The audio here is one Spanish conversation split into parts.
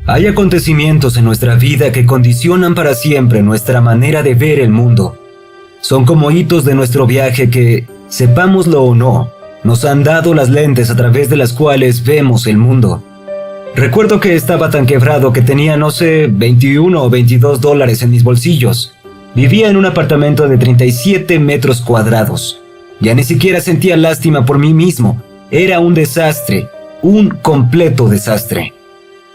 Hay acontecimientos en nuestra vida que condicionan para siempre nuestra manera de ver el mundo. Son como hitos de nuestro viaje que, sepámoslo o no, nos han dado las lentes a través de las cuales vemos el mundo. Recuerdo que estaba tan quebrado que tenía, no sé, 21 o 22 dólares en mis bolsillos. Vivía en un apartamento de 37 metros cuadrados. Ya ni siquiera sentía lástima por mí mismo. Era un desastre, un completo desastre.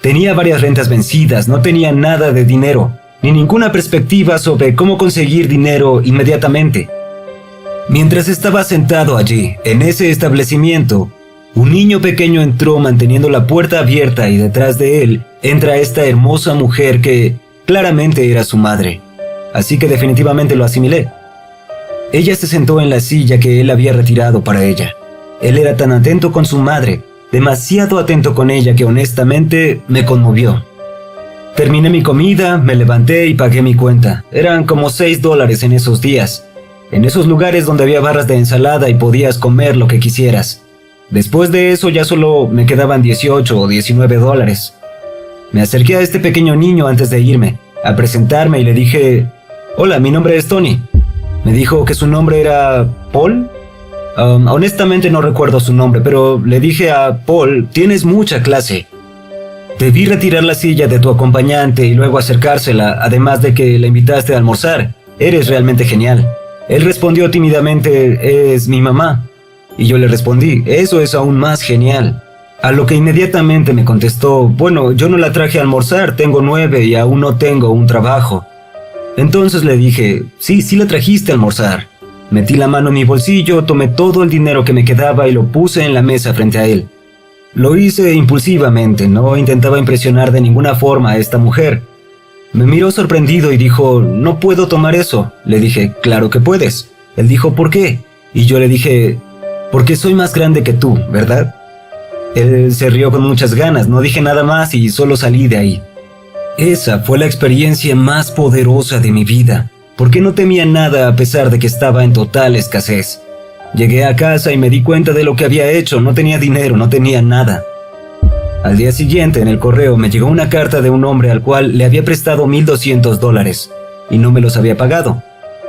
Tenía varias rentas vencidas, no tenía nada de dinero, ni ninguna perspectiva sobre cómo conseguir dinero inmediatamente. Mientras estaba sentado allí, en ese establecimiento, un niño pequeño entró manteniendo la puerta abierta y detrás de él entra esta hermosa mujer que claramente era su madre. Así que definitivamente lo asimilé. Ella se sentó en la silla que él había retirado para ella. Él era tan atento con su madre, demasiado atento con ella que honestamente me conmovió. Terminé mi comida, me levanté y pagué mi cuenta. Eran como 6 dólares en esos días. En esos lugares donde había barras de ensalada y podías comer lo que quisieras. Después de eso ya solo me quedaban 18 o 19 dólares. Me acerqué a este pequeño niño antes de irme, a presentarme y le dije: «Hola, mi nombre es Tony». Me dijo que su nombre era Paul. Honestamente no recuerdo su nombre, pero le dije a Paul: «Tienes mucha clase». Debí retirar la silla de tu acompañante y luego acercársela, además de que la invitaste a almorzar. Eres realmente genial. Él respondió tímidamente: «Es mi mamá». Y yo le respondí: «Eso es aún más genial». A lo que inmediatamente me contestó: «Bueno, yo no la traje a almorzar, tengo 9 y aún no tengo un trabajo». Entonces le dije: «Sí, sí la trajiste a almorzar». Metí la mano en mi bolsillo, tomé todo el dinero que me quedaba y lo puse en la mesa frente a él. Lo hice impulsivamente, no intentaba impresionar de ninguna forma a esta mujer. Me miró sorprendido y dijo: «No puedo tomar eso». Le dije: «Claro que puedes». Él dijo: «¿Por qué?» Y yo le dije: «Porque soy más grande que tú, ¿verdad?». Él se rió con muchas ganas, no dije nada más y solo salí de ahí. Esa fue la experiencia más poderosa de mi vida, porque no temía nada a pesar de que estaba en total escasez. Llegué a casa y me di cuenta de lo que había hecho, no tenía dinero, no tenía nada. Al día siguiente en el correo me llegó una carta de un hombre al cual le había prestado 1,200 dólares y no me los había pagado.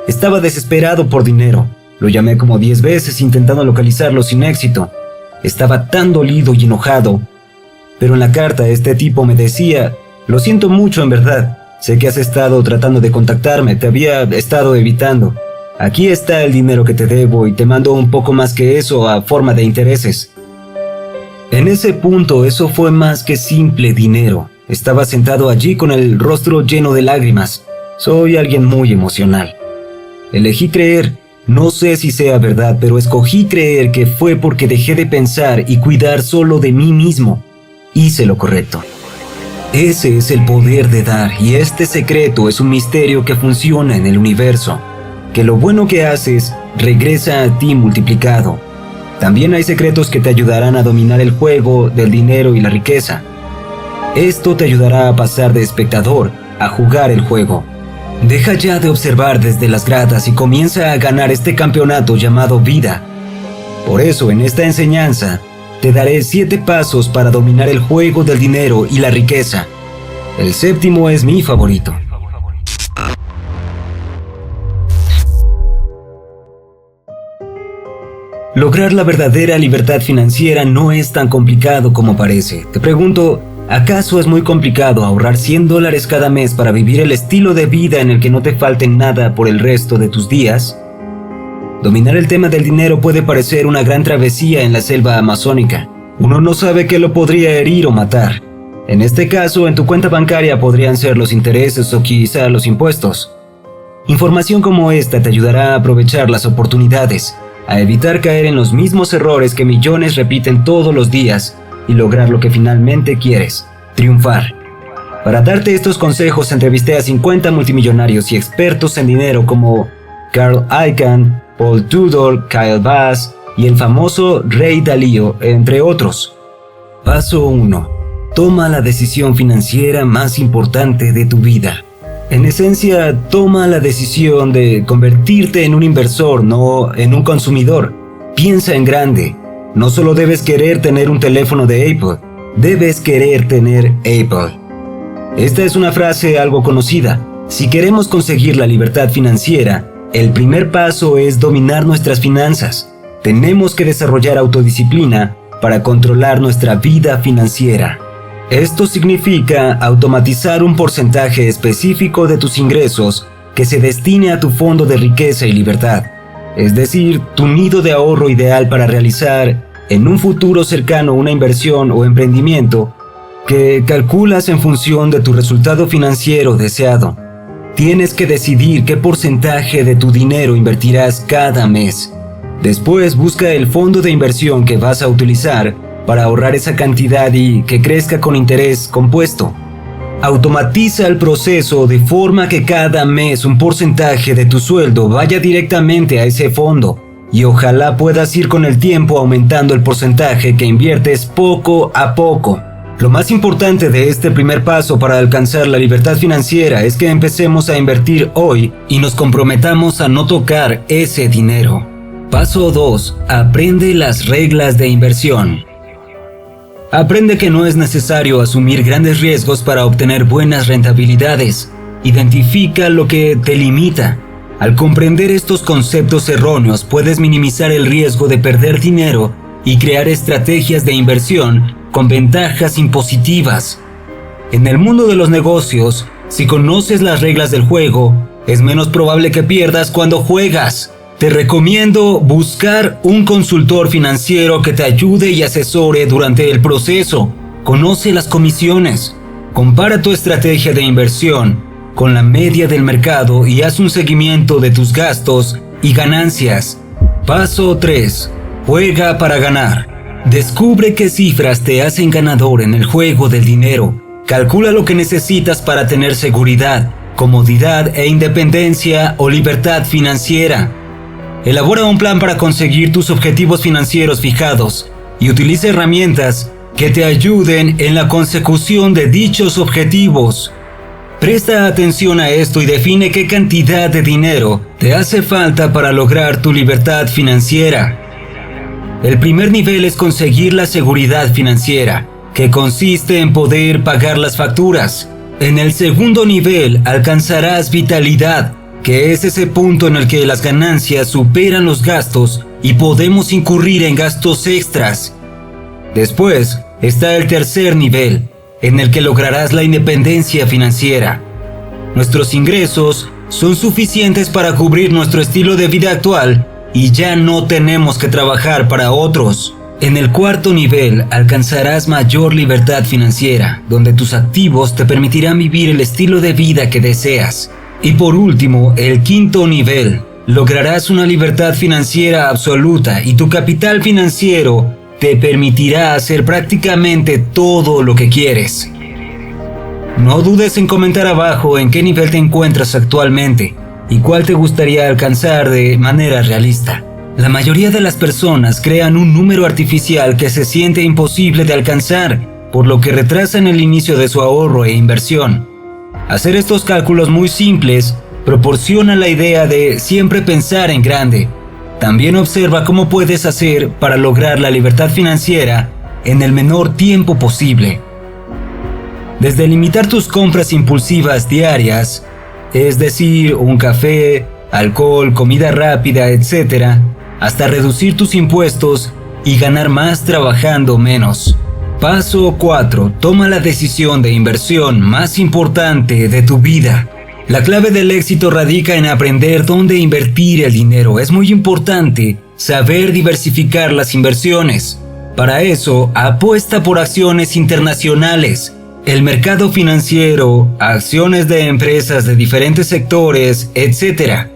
Estaba desesperado por dinero, lo llamé como 10 veces intentando localizarlo sin éxito. Estaba tan dolido y enojado, pero en la carta este tipo me decía: «Lo siento mucho en verdad, sé que has estado tratando de contactarme, te había estado evitando. Aquí está el dinero que te debo y te mando un poco más que eso a forma de intereses». En ese punto eso fue más que simple dinero. Estaba sentado allí con el rostro lleno de lágrimas. Soy alguien muy emocional. Elegí creer, no sé si sea verdad, pero escogí creer que fue porque dejé de pensar y cuidar solo de mí mismo. Hice lo correcto. Ese es el poder de dar, y este secreto es un misterio que funciona en el universo. Que lo bueno que haces regresa a ti multiplicado. También hay secretos que te ayudarán a dominar el juego del dinero y la riqueza. Esto te ayudará a pasar de espectador a jugar el juego. Deja ya de observar desde las gradas y comienza a ganar este campeonato llamado vida. Por eso, en esta enseñanza, te daré 7 pasos para dominar el juego del dinero y la riqueza. El 7º es mi favorito. Lograr la verdadera libertad financiera no es tan complicado como parece. Te pregunto, ¿acaso es muy complicado ahorrar 100 dólares cada mes para vivir el estilo de vida en el que no te falte nada por el resto de tus días? Dominar el tema del dinero puede parecer una gran travesía en la selva amazónica. Uno no sabe qué lo podría herir o matar. En este caso, en tu cuenta bancaria podrían ser los intereses o quizá los impuestos. Información como esta te ayudará a aprovechar las oportunidades, a evitar caer en los mismos errores que millones repiten todos los días y lograr lo que finalmente quieres: triunfar. Para darte estos consejos entrevisté a 50 multimillonarios y expertos en dinero como Carl Icahn, Paul Tudor, Kyle Bass y el famoso Ray Dalio, entre otros. Paso 1. Toma la decisión financiera más importante de tu vida. En esencia, toma la decisión de convertirte en un inversor, no en un consumidor. Piensa en grande. No solo debes querer tener un teléfono de Apple, debes querer tener Apple. Esta es una frase algo conocida. Si queremos conseguir la libertad financiera, el primer paso es dominar nuestras finanzas. Tenemos que desarrollar autodisciplina para controlar nuestra vida financiera. Esto significa automatizar un porcentaje específico de tus ingresos que se destine a tu fondo de riqueza y libertad, es decir, tu nido de ahorro ideal para realizar en un futuro cercano una inversión o emprendimiento que calculas en función de tu resultado financiero deseado. Tienes que decidir qué porcentaje de tu dinero invertirás cada mes. Después busca el fondo de inversión que vas a utilizar para ahorrar esa cantidad y que crezca con interés compuesto. Automatiza el proceso de forma que cada mes un porcentaje de tu sueldo vaya directamente a ese fondo y ojalá puedas ir con el tiempo aumentando el porcentaje que inviertes poco a poco. Lo más importante de este primer paso para alcanzar la libertad financiera es que empecemos a invertir hoy y nos comprometamos a no tocar ese dinero. Paso 2. Aprende las reglas de inversión. Aprende que no es necesario asumir grandes riesgos para obtener buenas rentabilidades. Identifica lo que te limita. Al comprender estos conceptos erróneos, puedes minimizar el riesgo de perder dinero y crear estrategias de inversión con ventajas impositivas. En el mundo de los negocios, si conoces las reglas del juego, es menos probable que pierdas cuando juegas. Te recomiendo buscar un consultor financiero que te ayude y asesore durante el proceso. Conoce las comisiones. Compara tu estrategia de inversión con la media del mercado y haz un seguimiento de tus gastos y ganancias. Paso 3. Juega para ganar. Descubre qué cifras te hacen ganador en el juego del dinero. Calcula lo que necesitas para tener seguridad, comodidad e independencia o libertad financiera. Elabora un plan para conseguir tus objetivos financieros fijados y utiliza herramientas que te ayuden en la consecución de dichos objetivos. Presta atención a esto y define qué cantidad de dinero te hace falta para lograr tu libertad financiera. El primer nivel es conseguir la seguridad financiera, que consiste en poder pagar las facturas. En el segundo nivel alcanzarás vitalidad, que es ese punto en el que las ganancias superan los gastos y podemos incurrir en gastos extras. Después está el tercer nivel, en el que lograrás la independencia financiera. Nuestros ingresos son suficientes para cubrir nuestro estilo de vida actual y ya no tenemos que trabajar para otros. En el cuarto nivel alcanzarás mayor libertad financiera, donde tus activos te permitirán vivir el estilo de vida que deseas. Y por último, el quinto nivel, lograrás una libertad financiera absoluta y tu capital financiero te permitirá hacer prácticamente todo lo que quieres. No dudes en comentar abajo en qué nivel te encuentras actualmente y cuál te gustaría alcanzar de manera realista. La mayoría de las personas crean un número artificial que se siente imposible de alcanzar, por lo que retrasan el inicio de su ahorro e inversión. Hacer estos cálculos muy simples proporciona la idea de siempre pensar en grande. También observa cómo puedes hacer para lograr la libertad financiera en el menor tiempo posible. Desde limitar tus compras impulsivas diarias, es decir, un café, alcohol, comida rápida, etc., hasta reducir tus impuestos y ganar más trabajando menos. Paso 4. Toma la decisión de inversión más importante de tu vida. La clave del éxito radica en aprender dónde invertir el dinero. Es muy importante saber diversificar las inversiones. Para eso, apuesta por acciones internacionales, el mercado financiero, acciones de empresas de diferentes sectores, etc.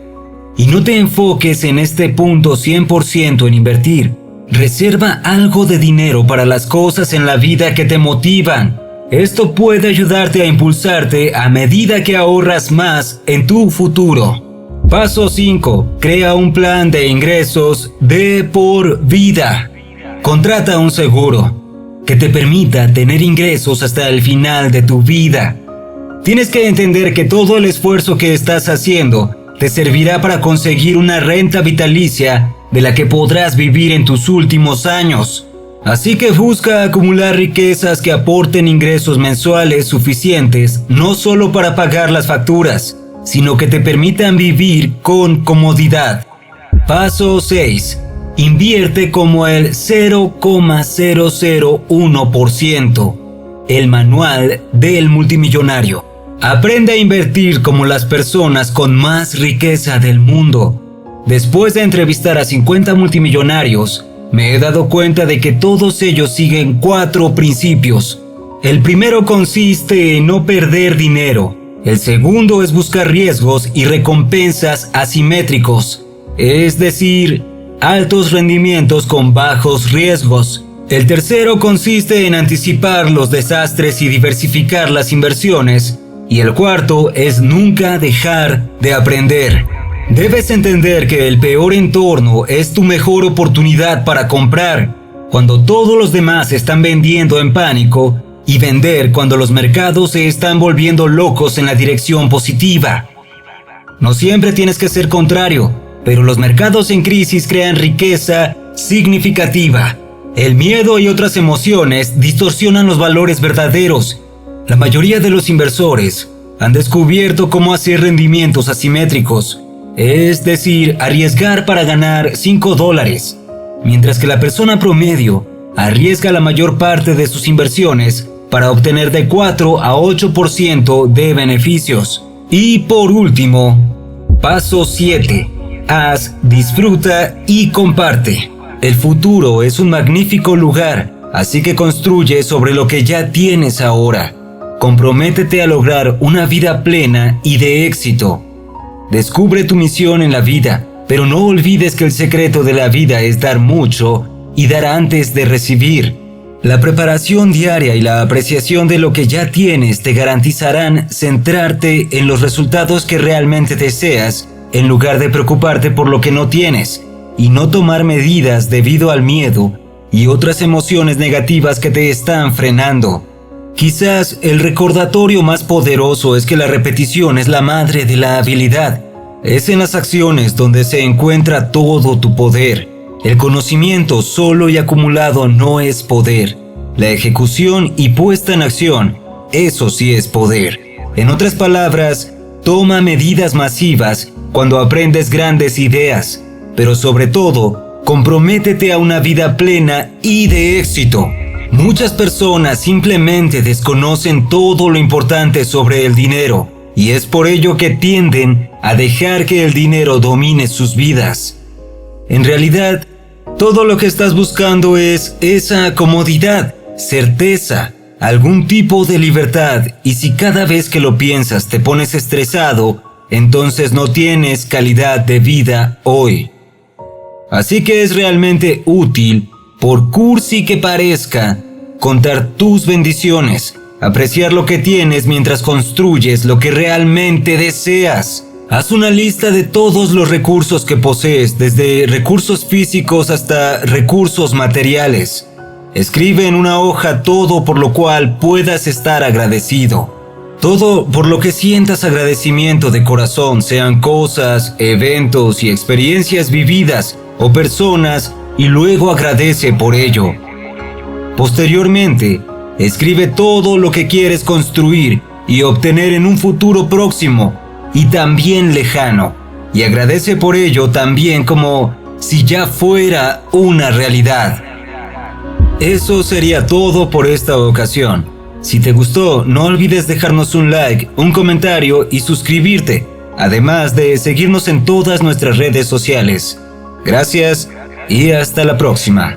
Y no te enfoques en este punto 100% en invertir. Reserva algo de dinero para las cosas en la vida que te motivan. Esto puede ayudarte a impulsarte a medida que ahorras más en tu futuro. Paso 5. Crea un plan de ingresos de por vida. Contrata un seguro que te permita tener ingresos hasta el final de tu vida. Tienes que entender que todo el esfuerzo que estás haciendo te servirá para conseguir una renta vitalicia de la que podrás vivir en tus últimos años. Así que busca acumular riquezas que aporten ingresos mensuales suficientes no solo para pagar las facturas, sino que te permitan vivir con comodidad. Paso 6. Invierte como el 0,001%. El manual del multimillonario. Aprende a invertir como las personas con más riqueza del mundo. Después de entrevistar a 50 multimillonarios, me he dado cuenta de que todos ellos siguen 4 principios. El primero consiste en no perder dinero. El segundo es buscar riesgos y recompensas asimétricos, es decir, altos rendimientos con bajos riesgos. El tercero consiste en anticipar los desastres y diversificar las inversiones. Y el cuarto es nunca dejar de aprender. Debes entender que el peor entorno es tu mejor oportunidad para comprar, cuando todos los demás están vendiendo en pánico, y vender cuando los mercados se están volviendo locos en la dirección positiva. No siempre tienes que ser contrario, pero los mercados en crisis crean riqueza significativa. El miedo y otras emociones distorsionan los valores verdaderos. La mayoría de los inversores han descubierto cómo hacer rendimientos asimétricos, es decir, arriesgar para ganar $5, mientras que la persona promedio arriesga la mayor parte de sus inversiones para obtener de 4 a 8% de beneficios. Y por último, paso 7. Haz, disfruta y comparte. El futuro es un magnífico lugar, así que construye sobre lo que ya tienes ahora. Comprométete a lograr una vida plena y de éxito. Descubre tu misión en la vida, pero no olvides que el secreto de la vida es dar mucho y dar antes de recibir. La preparación diaria y la apreciación de lo que ya tienes te garantizarán centrarte en los resultados que realmente deseas, en lugar de preocuparte por lo que no tienes, y no tomar medidas debido al miedo y otras emociones negativas que te están frenando. Quizás el recordatorio más poderoso es que la repetición es la madre de la habilidad. Es en las acciones donde se encuentra todo tu poder. El conocimiento solo y acumulado no es poder. La ejecución y puesta en acción, eso sí es poder. En otras palabras, toma medidas masivas cuando aprendes grandes ideas, pero sobre todo, comprométete a una vida plena y de éxito. Muchas personas simplemente desconocen todo lo importante sobre el dinero, y es por ello que tienden a dejar que el dinero domine sus vidas. En realidad, todo lo que estás buscando es esa comodidad, certeza, algún tipo de libertad, y si cada vez que lo piensas te pones estresado, entonces no tienes calidad de vida hoy. Así que es realmente útil, por cursi que parezca, contar tus bendiciones, apreciar lo que tienes mientras construyes lo que realmente deseas. Haz una lista de todos los recursos que posees, desde recursos físicos hasta recursos materiales. Escribe en una hoja todo por lo cual puedas estar agradecido. Todo por lo que sientas agradecimiento de corazón, sean cosas, eventos y experiencias vividas o personas, y luego agradece por ello. Posteriormente, escribe todo lo que quieres construir y obtener en un futuro próximo y también lejano, y agradece por ello también como si ya fuera una realidad. Eso sería todo por esta ocasión. Si te gustó, no olvides dejarnos un like, un comentario y suscribirte, además de seguirnos en todas nuestras redes sociales. Gracias y hasta la próxima.